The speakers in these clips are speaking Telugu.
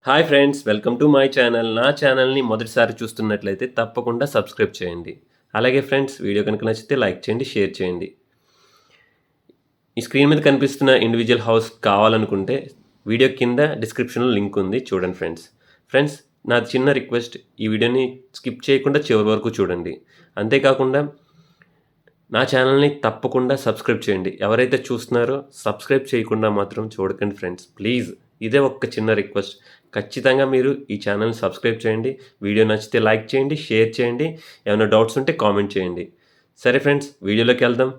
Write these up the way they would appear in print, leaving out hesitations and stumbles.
Hi friends, welcome to my channel. నా ఛానల్ని మొదటిసారి చూస్తున్నట్లయితే తప్పకుండా సబ్స్క్రైబ్ చేయండి. అలాగే ఫ్రెండ్స్, వీడియో కనుక నచ్చితే లైక్ చేయండి, షేర్ చేయండి. ఈ స్క్రీన్ మీద కనిపిస్తున్న ఇండివిజువల్ హౌస్ కావాలనుకుంటే వీడియో కింద డిస్క్రిప్షన్లో లింక్ ఉంది, చూడండి ఫ్రెండ్స్. ఫ్రెండ్స్, నా చిన్న రిక్వెస్ట్, ఈ వీడియోని స్కిప్ చేయకుండా చివరి వరకు చూడండి. అంతేకాకుండా నా ఛానల్ని తప్పకుండా సబ్స్క్రైబ్ చేయండి. ఎవరైతే చూస్తున్నారో సబ్స్క్రైబ్ చేయకుండా మాత్రం చూడకండి ఫ్రెండ్స్, ప్లీజ్. ఇదే ఒక్క చిన్న రిక్వెస్ట్. ఖచ్చితంగా మీరు ఈ ఛానల్ని సబ్స్క్రైబ్ చేయండి. వీడియో నచ్చితే లైక్ చేయండి, షేర్ చేయండి. ఏమైనా డౌట్స్ ఉంటే కామెంట్ చేయండి. సరే ఫ్రెండ్స్, వీడియోలోకి వెళ్దాం.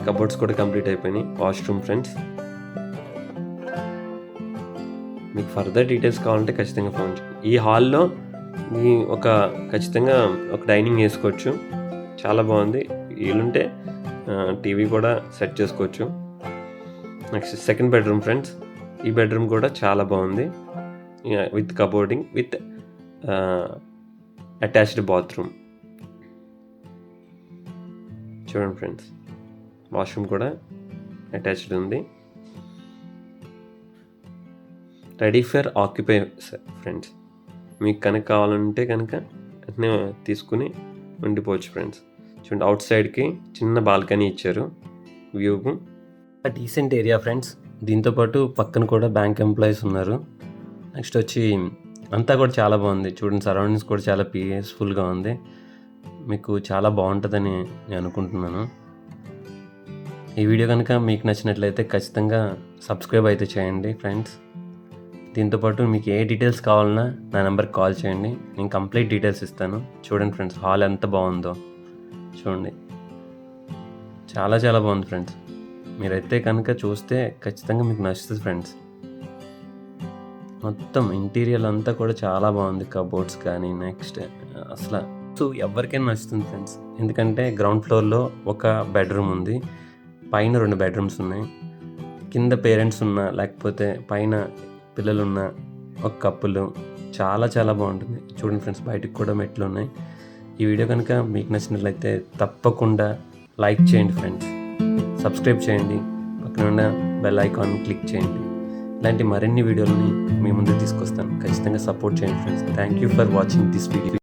కబోర్డ్స్ కూడా కంప్లీట్ అయిపోయినాయి. వాష్రూమ్ ఫ్రెండ్స్, మీకు ఫర్దర్ డీటెయిల్స్ కావాలంటే ఖచ్చితంగా ఫోన్ చేయండి. ఈ హాల్లో ఖచ్చితంగా ఒక డైనింగ్ వేసుకోవచ్చు, చాలా బాగుంది. వీలుంటే టీవీ కూడా సెట్ చేసుకోవచ్చు. నెక్స్ట్ సెకండ్ బెడ్రూమ్ ఫ్రెండ్స్, ఈ బెడ్రూమ్ కూడా చాలా బాగుంది, with cupboarding, with attached bathroom. చూడండి ఫ్రెండ్స్, వాష్రూమ్ కూడా అటాచ్డ్ ఉంది. Ready for occupy friends. మీకు కనుక కావాలంటే కనుక అట్నే తీసుకుని ఉండిపోవచ్చు ఫ్రెండ్స్. చూడండి, అవుట్ సైడ్కి చిన్న బాల్కనీ ఇచ్చారు వ్యూకు. Decent area friends. దీంతోపాటు పక్కన కూడా బ్యాంక్ ఎంప్లాయీస్ ఉన్నారు. నెక్స్ట్ వచ్చి అంతా కూడా చాలా బాగుంది. చూడండి, సరౌండింగ్స్ కూడా చాలా పీస్ఫుల్గా ఉంది. మీకు చాలా బాగుంటుందని నేను అనుకుంటున్నాను. ఈ వీడియో కనుక మీకు నచ్చినట్లయితే ఖచ్చితంగా సబ్స్క్రైబ్ అయితే చేయండి ఫ్రెండ్స్. దీంతోపాటు మీకు ఏ డీటెయిల్స్ కావాలన్నా నా నెంబర్కి కాల్ చేయండి, నేను కంప్లీట్ డీటెయిల్స్ ఇస్తాను. చూడండి ఫ్రెండ్స్, హాల్ ఎంత బాగుందో చూడండి, చాలా చాలా బాగుంది ఫ్రెండ్స్. మీరైతే కనుక చూస్తే ఖచ్చితంగా మీకు నచ్చుతుంది ఫ్రెండ్స్. మొత్తం ఇంటీరియర్ అంతా కూడా చాలా బాగుంది. కబోర్డ్స్ కానీ నెక్స్ట్ అసలు ఎవరికైనా నచ్చుతుంది ఫ్రెండ్స్. ఎందుకంటే గ్రౌండ్ ఫ్లోర్లో ఒక బెడ్రూమ్ ఉంది, పైన 2 బెడ్రూమ్స్ ఉన్నాయి. కింద పేరెంట్స్ ఉన్నా లేకపోతే పైన పిల్లలు ఉన్న ఒక కప్పులు, చాలా చాలా బాగుంటుంది. చూడండి ఫ్రెండ్స్, బయటకు కూడా మెట్లు ఉన్నాయి. ఈ వీడియో కనుక మీకు నచ్చినట్లయితే తప్పకుండా లైక్ చేయండి ఫ్రెండ్స్, సబ్స్క్రైబ్ చేయండి, పక్కన ఉన్న బెల్ ఐకాన్ క్లిక్ చేయండి. ఇలాంటి మరిన్ని వీడియోలని మీ ముందు తీసుకొస్తాను. ఖచ్చితంగా సపోర్ట్ చేయండి friends. Thank you for watching this video.